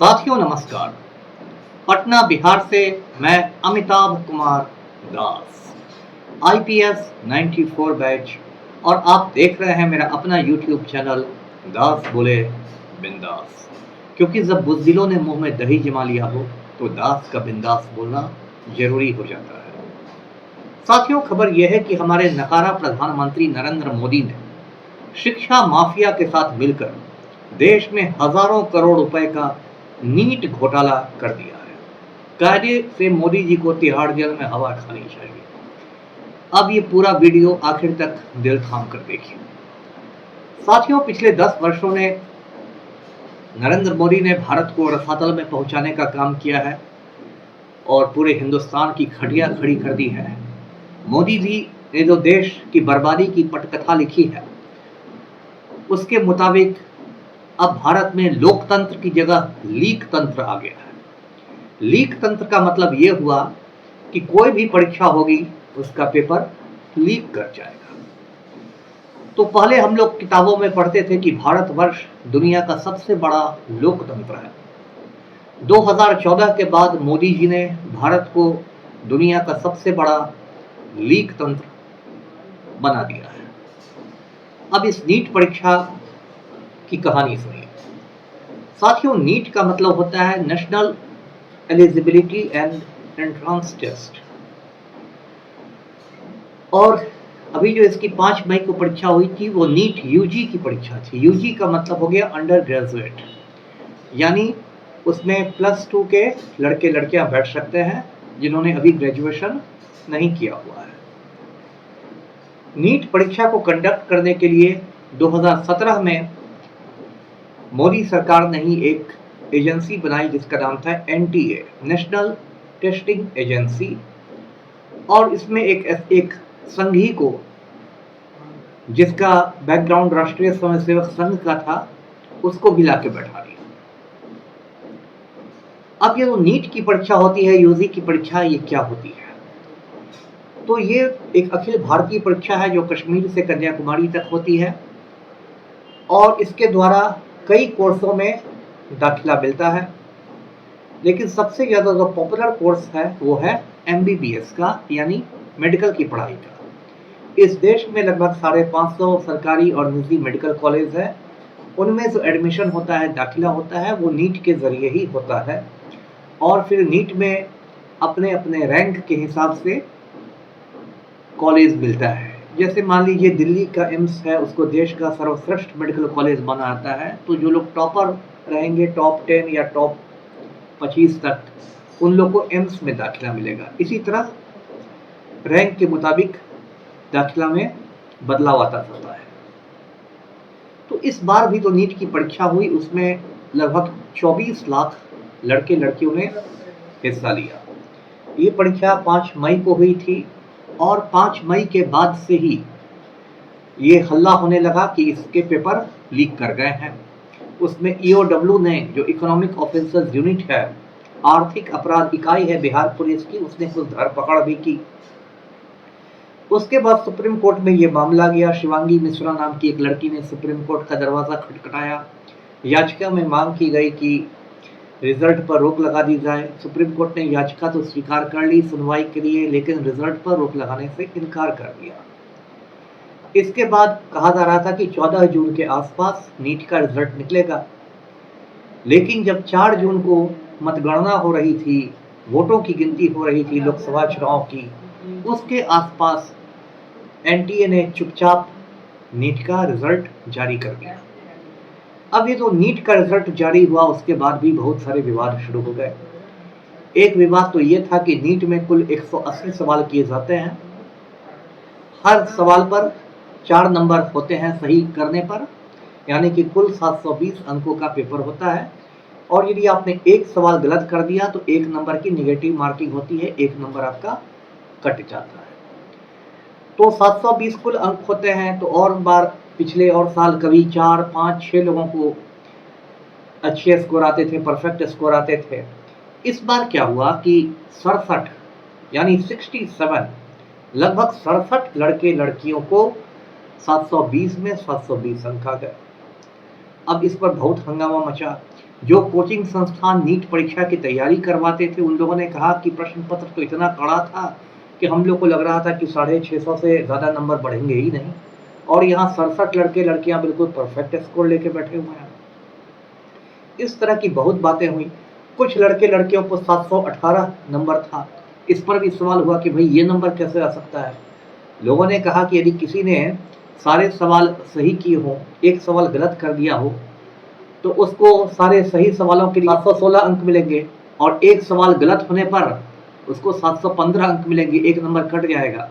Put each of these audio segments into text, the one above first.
साथियों नमस्कार। पटना बिहार से मैं अमिताभ कुमार दास, आईपीएस 94 बैच, और आप देख रहे हैं मेरा अपना यूट्यूब चैनल दास बोले बिंदास। क्योंकि जब बुज़दिलों ने मुंह में दही जमा लिया हो तो दास का बिंदास बोलना जरूरी हो जाता है। साथियों, खबर यह है कि हमारे नकारा प्रधानमंत्री नरेंद्र मोदी ने शिक्षा माफिया के साथ मिलकर देश में हजारों करोड़ रुपए का नीट घोटाला कर दिया है। कायदे से मोदी जी को तिहाड़ जेल में हवा खानी चाहिए। अब ये पूरा वीडियो आखिर तक दिल थाम कर देखिए। साथियों, पिछले 10 वर्षों ने नरेंद्र मोदी ने भारत को रसातल में पहुंचाने का काम किया है और पूरे हिंदुस्तान की खटिया खड़ी कर दी है। मोदी जी ने जो देश की बर्बादी की पटकथा लिखी है, उसके मुताबिक अब भारत में लोकतंत्र की जगह लीक तंत्र आ गया है। लीक तंत्र का मतलब यह हुआ कि कोई भी परीक्षा होगी उसका पेपर लीक कर जाएगा। तो पहले हम लोग किताबों में पढ़ते थे कि भारतवर्ष दुनिया का सबसे बड़ा लोकतंत्र है। 2014 के बाद मोदी जी ने भारत को दुनिया का सबसे बड़ा लीक तंत्र बना दिया है। अब इस नीट परीक्षा की कहानी सुनिए। साथियों, नीट का मतलब होता है national eligibility and entrance test, और अभी जो इसकी 5 मई को परीक्षा हुई थी वो नीट यूजी की परीक्षा थी। यूजी का मतलब हो गया अंडर ग्रेजुएट, यानी उसमें +2 के लड़के लड़कियां बैठ सकते हैं जिन्होंने अभी ग्रेजुएशन नहीं किया हुआ है। नीट परीक्षा को कंडक्ट करने के लिए 2017 में मोदी सरकार ने ही एक एजेंसी बनाई जिसका नाम था एनटीए, नेशनल टेस्टिंग एजेंसी, और इसमें एक संघी को, जिसका बैकग्राउंड राष्ट्रीय स्वयंसेवक संघ का था, उसको भी लाके बैठा दिया। अब ये जो नीट की परीक्षा होती है, यूजी की परीक्षा, ये क्या होती है? तो ये एक अखिल भारतीय परीक्षा है जो कश्मीर से कन्याकुमारी तक होती है, और इसके द्वारा कई कोर्सों में दाखिला मिलता है। लेकिन सबसे ज़्यादा जो पॉपुलर कोर्स है वो है एमबीबीएस का, यानी मेडिकल की पढ़ाई का। इस देश में लगभग 550 सरकारी और निजी मेडिकल कॉलेज है। उनमें जो एडमिशन होता है, दाखिला होता है, वो नीट के जरिए ही होता है, और फिर नीट में अपने अपने रैंक के हिसाब से कॉलेज मिलता है। जैसे मान लीजिए दिल्ली का एम्स है, उसको देश का सर्वश्रेष्ठ मेडिकल कॉलेज माना जाता है, तो जो लोग टॉपर रहेंगे, टॉप 10 या टॉप 25 तक, उन लोगों को एम्स में दाखिला मिलेगा। इसी तरह रैंक के मुताबिक दाखिला में बदलाव आता रहता है। तो इस बार भी जो नीट की परीक्षा हुई उसमें लगभग 24 लाख लड़के लड़कियों ने हिस्सा लिया। ये परीक्षा 5 मई को हुई थी, और 5 मई के बाद से ही ये हल्ला होने लगा कि इसके पेपर लीक कर गए हैं। उसमें ईओडब्ल्यू ने, जो इकोनॉमिक ऑफेंसेस यूनिट है, आर्थिक अपराध इकाई है बिहार पुलिस की, उसने कुछ धरपकड़ भी की। उसके बाद सुप्रीम कोर्ट में ये मामला गया। शिवांगी मिश्रा नाम की एक लड़की ने सुप्रीम कोर्ट का दरवाजा खटखटाया। याचिका में मांग की गई कि रिजल्ट पर रोक लगा दी जाए। सुप्रीम कोर्ट ने याचिका तो स्वीकार कर ली सुनवाई के लिए, लेकिन रिजल्ट पर रोक लगाने से इनकार कर दिया। इसके बाद कहा जा रहा था कि 14 जून के आसपास नीट का रिजल्ट निकलेगा, लेकिन जब 4 जून को मतगणना हो रही थी, वोटों की गिनती हो रही थी लोकसभा चुनाव की, उसके आसपास एनटीए ने चुपचाप नीट का रिजल्ट जारी कर दिया। अब ये जो नीट का रिजल्ट जारी हुआ उसके बाद भी बहुत सारे विवाद शुरू हो गए। एक विवाद तो ये था कि नीट में कुल 180 सवाल किए जाते हैं। हर सवाल पर 4 नंबर होते हैं सही करने पर, यानी कि कुल 720 अंकों का पेपर होता है, और यदि आपने एक सवाल गलत कर दिया तो 1 नंबर की नेगेटिव मार्किंग होती है, 1 नंबर आपका कट जाता है। तो 720 कुल अंक होते हैं। तो और बार पिछले और साल कभी 4, 5, 6 लोगों को अच्छे स्कोर आते थे, परफेक्ट स्कोर आते थे। इस बार क्या हुआ कि 67 यानी 67, लगभग 67 लड़के लड़कियों को 720 में 720 अंक आ गए। अब इस पर बहुत हंगामा मचा। जो कोचिंग संस्थान नीट परीक्षा की तैयारी करवाते थे, उन लोगों ने कहा कि प्रश्न पत्र तो इतना कड़ा था कि हम लोग को लग रहा था कि 650 से ज़्यादा नंबर बढ़ेंगे ही नहीं, और यहाँ 67 लड़के लड़कियाँ बिल्कुल परफेक्ट स्कोर लेके बैठे हुए हैं। इस तरह की बहुत बातें हुई। कुछ लड़के लड़कियों को 718 नंबर था। इस पर भी सवाल हुआ कि भाई ये नंबर कैसे आ सकता है। लोगों ने कहा कि यदि किसी ने सारे सवाल सही किए हों, एक सवाल गलत कर दिया हो, तो उसको सारे सही सवालों के लिए 716 अंक मिलेंगे, और एक सवाल गलत होने पर उसको 715 अंक मिलेंगे, एक नंबर कट जाएगा।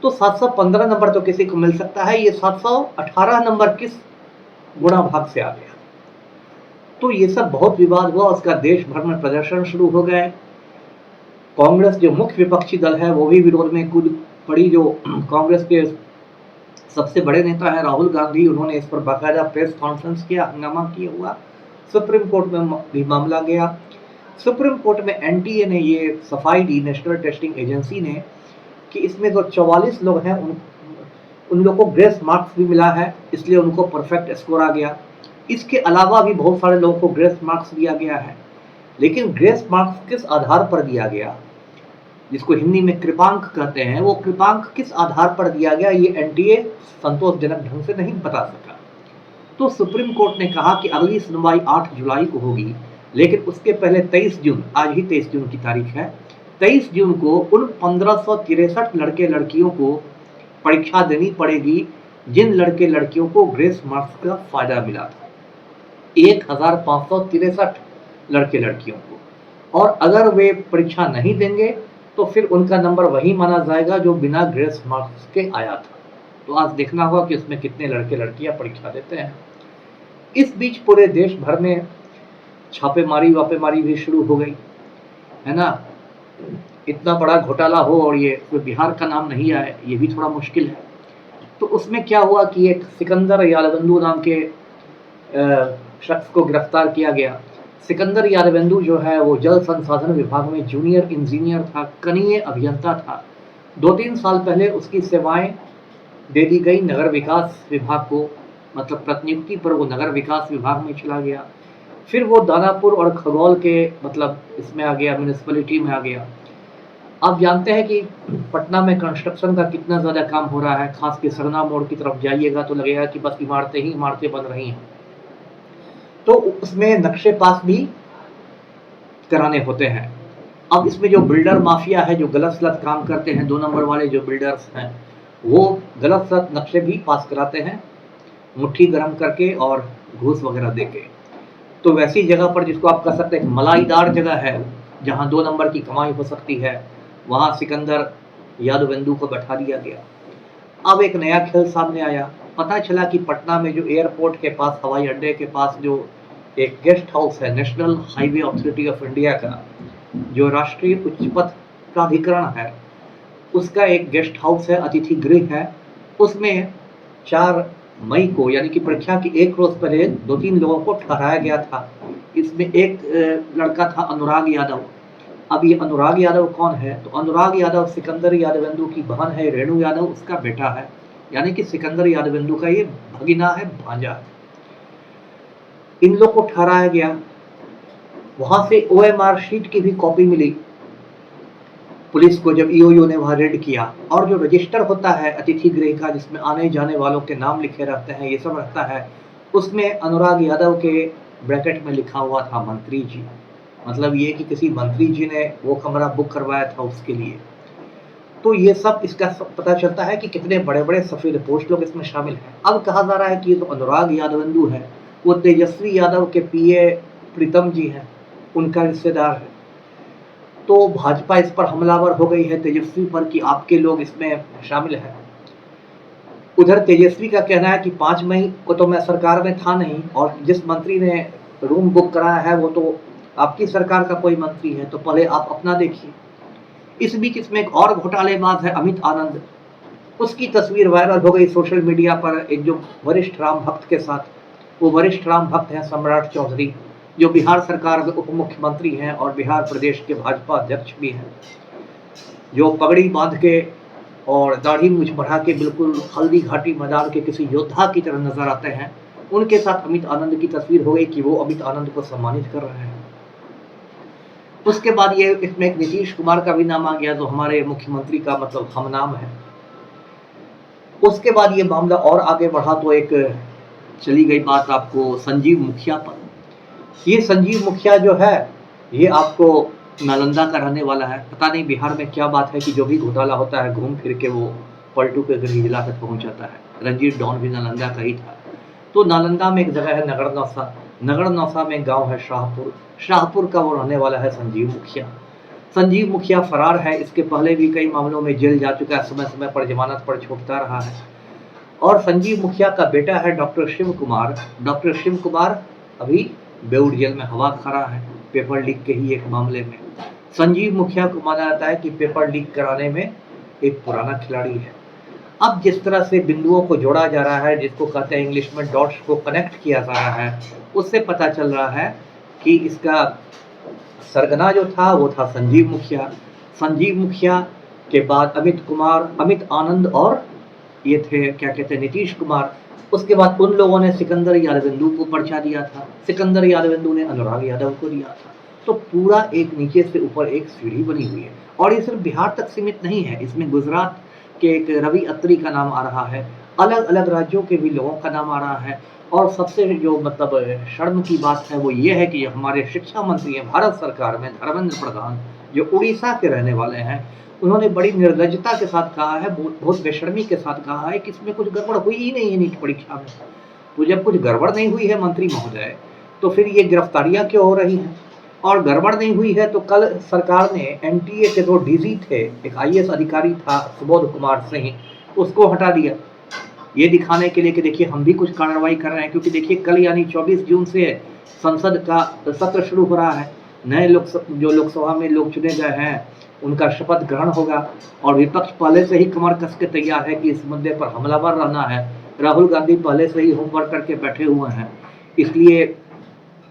तो 715 नंबर तो किसी को मिल सकता है, ये 718 नंबर किस गुणा भाग से आ गया। तो ये सब बहुत विवाद हुआ, उसका देश भर में प्रदर्शन शुरू हो गए। कांग्रेस जो मुख्य विपक्षी दल है वो भी विरोध में कूद पड़ी। जो कांग्रेस के सबसे बड़े नेता हैं राहुल गांधी, उन्होंने इस पर बाकायदा प्रेस कॉन्फ्रेंस किया, हंगामा किया हुआ। सुप्रीम कोर्ट में भी मामला गया। सुप्रीम कोर्ट में एनटीए ने ये सफाई दी, नेशनल टेस्टिंग एजेंसी ने, कि इसमें जो 44 लोग हैं उन लोगों को ग्रेस मार्क्स भी मिला है, इसलिए उनको परफेक्ट स्कोर आ गया। इसके अलावा भी बहुत सारे लोगों को ग्रेस मार्क्स दिया गया है, लेकिन ग्रेस मार्क्स किस आधार पर दिया गया, जिसको हिंदी में कृपांक कहते हैं, वो कृपांक किस आधार पर दिया गया, ये एनटीए संतोषजनक ढंग से नहीं बता सका। तो सुप्रीम कोर्ट ने कहा कि अगली सुनवाई 8 जुलाई को होगी, लेकिन उसके पहले 23 जून, आज ही 23 जून की तारीख है, 23 जून को उन 1563 लड़के लड़कियों को परीक्षा देनी पड़ेगी जिन लड़के लड़कियों को ग्रेस मार्क्स का फायदा मिला था। 1563 लड़के लड़कियों को, और अगर वे परीक्षा नहीं देंगे तो फिर उनका नंबर वही माना जाएगा जो बिना ग्रेस मार्क्स के आया था। तो आज देखना होगा कि उसमें कितने लड़के लड़कियां परीक्षा देते हैं। इस बीच पूरे देश भर में छापेमारी वापेमारी भी शुरू हो गई, है ना। इतना बड़ा घोटाला हो और ये बिहार का नाम नहीं आए, ये भी थोड़ा मुश्किल है। तो उसमें क्या हुआ कि एक सिकंदर यादवेंदु नाम के शख्स को गिरफ्तार किया गया। सिकंदर यादवेंदु जो है वो जल संसाधन विभाग में जूनियर इंजीनियर था, कनीय अभियंता था। 2-3 साल पहले उसकी सेवाएं दे दी गई नगर विकास विभाग को, मतलब प्रतिनियुक्ति पर वो नगर विकास विभाग में चला गया। फिर वो दानापुर और खगौल के मतलब इसमें आ गया, म्यूनिसिपैलिटी में आ गया। आप जानते हैं कि पटना में कंस्ट्रक्शन का कितना ज़्यादा काम हो रहा है, खास के सरना मोड़ की तरफ जाइएगा तो लगेगा कि बस इमारतें ही इमारतें बन रही हैं। तो उसमें नक्शे पास भी कराने होते हैं। अब इसमें जो बिल्डर माफिया है, जो गलत सलत काम करते हैं, 2 नंबर वाले जो बिल्डर्स हैं, वो गलत सलत नक्शे भी पास कराते हैं, मुट्ठी गर्म करके और घूस वगैरह देके। तो वैसी जगह पर, जिसको आप कह सकते हैं मलाईदार जगह है, जहाँ 2 नंबर की कमाई हो सकती है, वहाँ सिकंदर यादवेंदु को बैठा दिया गया। अब एक नया खेल सामने आया। पता चला कि पटना में जो एयरपोर्ट के पास, हवाई अड्डे के पास जो एक गेस्ट हाउस है, national highway authority of India का, जो राष्ट्रीय उच्च पथ प्राधिकरण है, उसका एक गेस्ट हाउस है, अतिथि गृह है। उसमें 4 मई को, यानी कि परीक्षा की एक रोज पहले 2-3 लोगों को ठहराया गया था। इसमें एक लड़का था अनुराग यादव। अब ये अनुराग यादव कौन है? तो अनुराग यादव सिकंदर यादवेंदु की बहन है, रेणु यादव उसका बेटा है, यानी कि सिकंदर यादवेंदु का ये भगिना है, भांजा है। इन लोग को ठहराया गया। वहां से ओएमआर शीट की भी कॉपी मिली पुलिस को, जब ईओयू ने वहां रेड किया। और जो रजिस्टर होता है अतिथि गृह का, जिसमें आने जाने वालों के नाम लिखे रहते हैं, ये सब रहता है, उसमें अनुराग यादव के ब्रैकेट में लिखा हुआ था मंत्री जी। मतलब ये कि किसी मंत्री जी ने वो कमरा बुक करवाया था उसके लिए। तो ये सब इसका सब पता चलता है कि कितने बड़े बड़े सफेद पोस्ट लोग इसमें शामिल हैं। अब कहा जा रहा है कि ये जो अनुराग यादवेंदु है, वो तेजस्वी यादव के पीए प्रीतम जी हैं, उनका रिश्तेदार है। तो भाजपा इस पर हमलावर हो गई है, तेजस्वी पर, कि आपके लोग इसमें शामिल हैं। उधर तेजस्वी का कहना है कि 5 मई को तो मैं सरकार में था नहीं, और जिस मंत्री ने रूम बुक कराया है वो तो आपकी सरकार का कोई मंत्री है, तो पहले आप अपना देखिए। इस बीच इसमें एक और घोटालेबाज है, अमित आनंद। उसकी तस्वीर वायरल हो गई सोशल मीडिया पर, एक जो वरिष्ठ राम भक्त के साथ। वो वरिष्ठ राम भक्त हैं सम्राट चौधरी, जो बिहार सरकार में उप मुख्यमंत्री हैं और बिहार प्रदेश के भाजपा अध्यक्ष भी हैं, जो पगड़ी बांध के और दाढ़ी मूछ बढ़ा के बिल्कुल हल्दी घाटी मैदान के किसी योद्धा की तरह नजर आते हैं। उनके साथ अमित आनंद की तस्वीर हो गई कि वो अमित आनंद को सम्मानित कर रहे हैं। उसके बाद ये इसमें एक नीतीश कुमार का भी नाम आ गया, जो हमारे मुख्यमंत्री का मतलब हम नाम है। उसके बाद ये मामला और आगे बढ़ा तो एक चली गई बात आपको संजीव मुखिया पर। ये संजीव मुखिया जो है, ये आपको नालंदा का रहने वाला है। पता नहीं बिहार में क्या बात है कि जो भी घोटाला होता है घूम फिर के वो पलटू के गृह जिला तक पहुंच जाता है। रंजीत डॉन भी नालंदा का ही था। तो नालंदा में एक जगह है नगर नौसा, नगर नौसा में गांव है शाहपुर, शाहपुर का वो रहने वाला है संजीव मुखिया। संजीव मुखिया फरार है, इसके पहले भी कई मामलों में जेल जा चुका है, समय समय पर जमानत पर छूटता रहा है। और संजीव मुखिया का बेटा है डॉक्टर शिव कुमार। डॉक्टर शिव कुमार अभी बेऊर जेल में हवा खा रहा है पेपर लीक के ही एक मामले में। संजीव मुखिया को माना जाता है कि पेपर लीक कराने में एक पुराना खिलाड़ी है। अब जिस तरह से बिंदुओं को जोड़ा जा रहा है, जिसको कहते हैं इंग्लिश में डॉट्स को कनेक्ट किया जा रहा है, उससे पता चल रहा है कि इसका सरगना जो था वो था संजीव मुखिया। संजीव मुखिया के बाद अमित कुमार, अमित आनंद और ये थे क्या कहते हैं नीतीश कुमार। उसके बाद उन लोगों ने सिकंदर यादवेंदु को पर्चा दिया था, सिकंदर यादवेंदु ने अनुराग यादव को दिया था। तो पूरा एक नीचे से ऊपर एक सीढ़ी बनी हुई है। और ये सिर्फ बिहार तक सीमित नहीं है, इसमें गुजरात के एक रवि अत्री का नाम आ रहा है, अलग अलग राज्यों के भी लोगों का नाम आ रहा है। और सबसे जो मतलब शर्म की बात है वो ये है कि हमारे शिक्षा मंत्री हैं भारत सरकार में धर्मेंद्र प्रधान, जो उड़ीसा के रहने वाले हैं, उन्होंने बड़ी निर्लज्जता के साथ कहा है, बहुत बेशर्मी के साथ कहा है कि इसमें कुछ गड़बड़ हुई ही नहीं है नीट परीक्षा में। तो जब कुछ गड़बड़ नहीं हुई है मंत्री महोदय, तो फिर ये गिरफ्तारियां क्यों हो रही हैं? और गड़बड़ नहीं हुई है तो कल सरकार ने एनटीए के जो डीजी थे, एक आईएएस अधिकारी था सुबोध कुमार सिंह, उसको हटा दिया, ये दिखाने के लिए कि देखिए हम भी कुछ कार्रवाई कर रहे हैं। क्योंकि देखिए कल यानी 24 जून से संसद का सत्र शुरू हो रहा है, नए जो लोकसभा में लोग चुने गए हैं उनका शपथ ग्रहण होगा। और विपक्ष पहले से ही कमर कस के तैयार है कि इस मुद्दे पर हमलावर रहना है। राहुल गांधी पहले से ही होमवर्क करके बैठे हुए हैं, इसलिए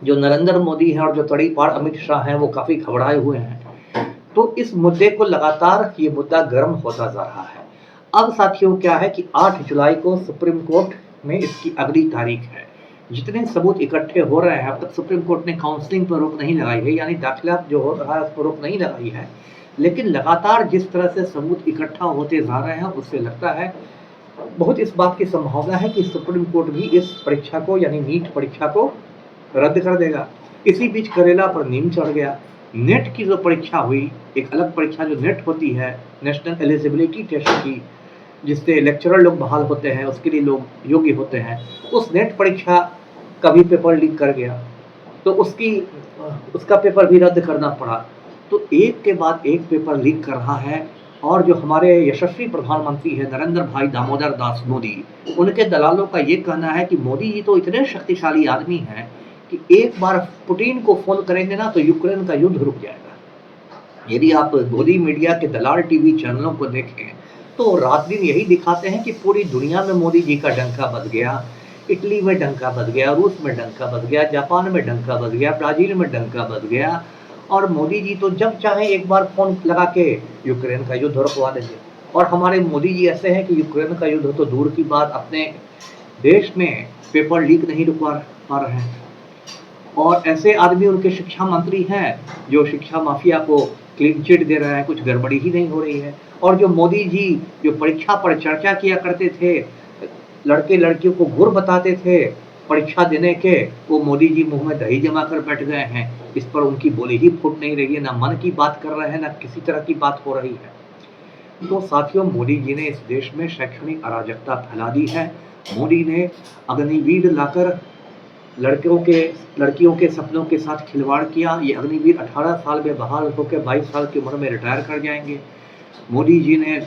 जो नरेंद्र मोदी हैं और जो तड़ीपार अमित शाह हैं वो काफ़ी घबराए हुए हैं। तो इस मुद्दे को लगातार ये मुद्दा गर्म होता जा रहा है। अब साथियों क्या है कि 8 जुलाई को सुप्रीम कोर्ट में इसकी अगली तारीख है। जितने सबूत इकट्ठे हो रहे हैं, अब तक सुप्रीम कोर्ट ने काउंसलिंग पर रोक नहीं लगाई है, यानी दाखिला जो हो रहा है उस पर रोक नहीं लगाई है, लेकिन लगातार जिस तरह से सबूत इकट्ठा होते जा रहे हैं उससे लगता है बहुत इस बात की संभावना है कि सुप्रीम कोर्ट भी इस परीक्षा को यानी नीट परीक्षा को रद्द कर देगा। इसी बीच करेला पर नीम चढ़ गया। नेट की जो परीक्षा हुई, एक अलग परीक्षा जो नेट होती है, नेशनल एलिजिबिलिटी टेस्ट की, जिससे लेक्चरर लोग बहाल होते हैं, उसके लिए लोग योग्य होते हैं, उस नेट परीक्षा का भी पेपर लीक कर गया, तो उसका पेपर भी रद्द करना पड़ा। तो एक के बाद एक पेपर लीक कर रहा है। और जो हमारे यशस्वी प्रधानमंत्री हैं नरेंद्र भाई दामोदर दास मोदी, उनके दलालों का ये कहना है कि मोदी जी तो इतने शक्तिशाली आदमी हैं कि एक बार पुतिन को फोन करेंगे ना तो यूक्रेन का युद्ध रुक जाएगा। यदि आप मोदी मीडिया के दलाल टीवी चैनलों को देखें तो रात दिन यही दिखाते हैं कि पूरी दुनिया में मोदी जी का डंका बज गया। इटली में डंका बज गया, रूस में डंका बज गया, जापान में डंका बज गया, ब्राजील में डंका बज गया। और मोदी जी तो जब चाहे एक बार फोन लगा के यूक्रेन का युद्ध रुकवा देंगे। और हमारे मोदी जी ऐसे हैं कि यूक्रेन का युद्ध तो दूर की बात, अपने देश में पेपर लीक नहीं रुकवा पा रहे हैं। और ऐसे आदमी उनके शिक्षा मंत्री हैं जो शिक्षा माफिया को क्लीन चिट दे रहे हैं, कुछ गड़बड़ी ही नहीं हो रही है। और जो मोदी जी जो परीक्षा पर चर्चा किया करते थे, लड़के लड़कियों को गुर बताते थे परीक्षा देने के, वो मोदी जी मुंह में दही जमा कर बैठ गए हैं। इस पर उनकी बोली ही फूट नहीं रही है, ना मन की बात कर रहे हैं, ना किसी तरह की बात हो रही है। तो साथियों मोदी जी ने इस देश में शैक्षणिक अराजकता फैला दी है। मोदी ने अग्निवीर लाकर लड़कियों के सपनों के साथ खिलवाड़ किया। ये अग्निवीर 18 साल में बहाल होकर 22 साल की उम्र में रिटायर कर जाएंगे। मोदी जी ने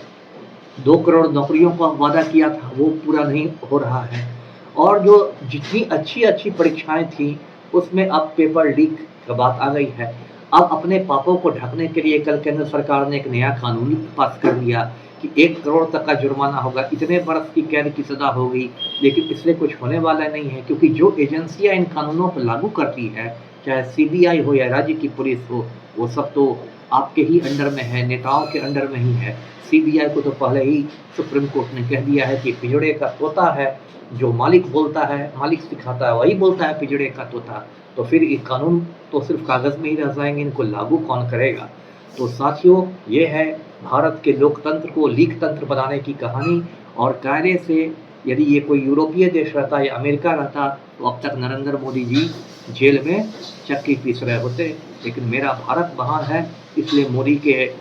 2 करोड़ नौकरियों का वादा किया था, वो पूरा नहीं हो रहा है। और जो जितनी अच्छी परीक्षाएं थी उसमें अब पेपर लीक का बात आ गई है। अब अपने पापों को ढकने के लिए कल केंद्र सरकार ने एक नया कानून पास कर दिया कि 1 करोड़ तक का जुर्माना होगा, इतने बरस की कैद की सजा होगी। लेकिन इससे कुछ होने वाला नहीं है, क्योंकि जो एजेंसियां इन कानूनों को लागू करती है चाहे सीबीआई हो या राज्य की पुलिस हो, वो सब तो आपके ही अंडर में है, नेताओं के अंडर में ही है। सीबीआई को तो पहले ही सुप्रीम कोर्ट ने कह दिया है कि पिंजड़े का तोता है, जो मालिक बोलता है, मालिक सिखाता है, वही बोलता है पिंजड़े का तोता। तो फिर ये कानून तो सिर्फ कागज़ में ही रह जाएँगे, इनको लागू कौन करेगा? तो साथियों, ये है भारत के लोकतंत्र को लीक तंत्र बनाने की कहानी। और कायदे से यदि ये कोई यूरोपीय देश रहता या अमेरिका रहता, तो अब तक नरेंद्र मोदी जी जेल में चक्की पीस रहे होते। लेकिन मेरा भारत महान है, इसलिए मोदी के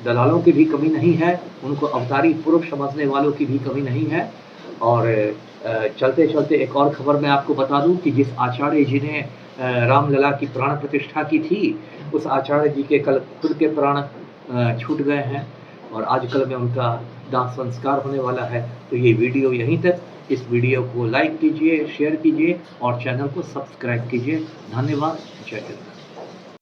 दलालों की भी कमी नहीं है, उनको अवतारी पुरुष समझने वालों की भी कमी नहीं है। और चलते-चलते एक और खबर मैं आपको बता दूँ कि जिस आचार्य जी ने रामलला की प्राण प्रतिष्ठा की थी, उस आचार्य जी के कल खुद के प्राण छूट गए हैं और आजकल में उनका दाह संस्कार होने वाला है। तो ये वीडियो यहीं तक। इस वीडियो को लाइक कीजिए, शेयर कीजिए और चैनल को सब्सक्राइब कीजिए। धन्यवाद। जय हिंद।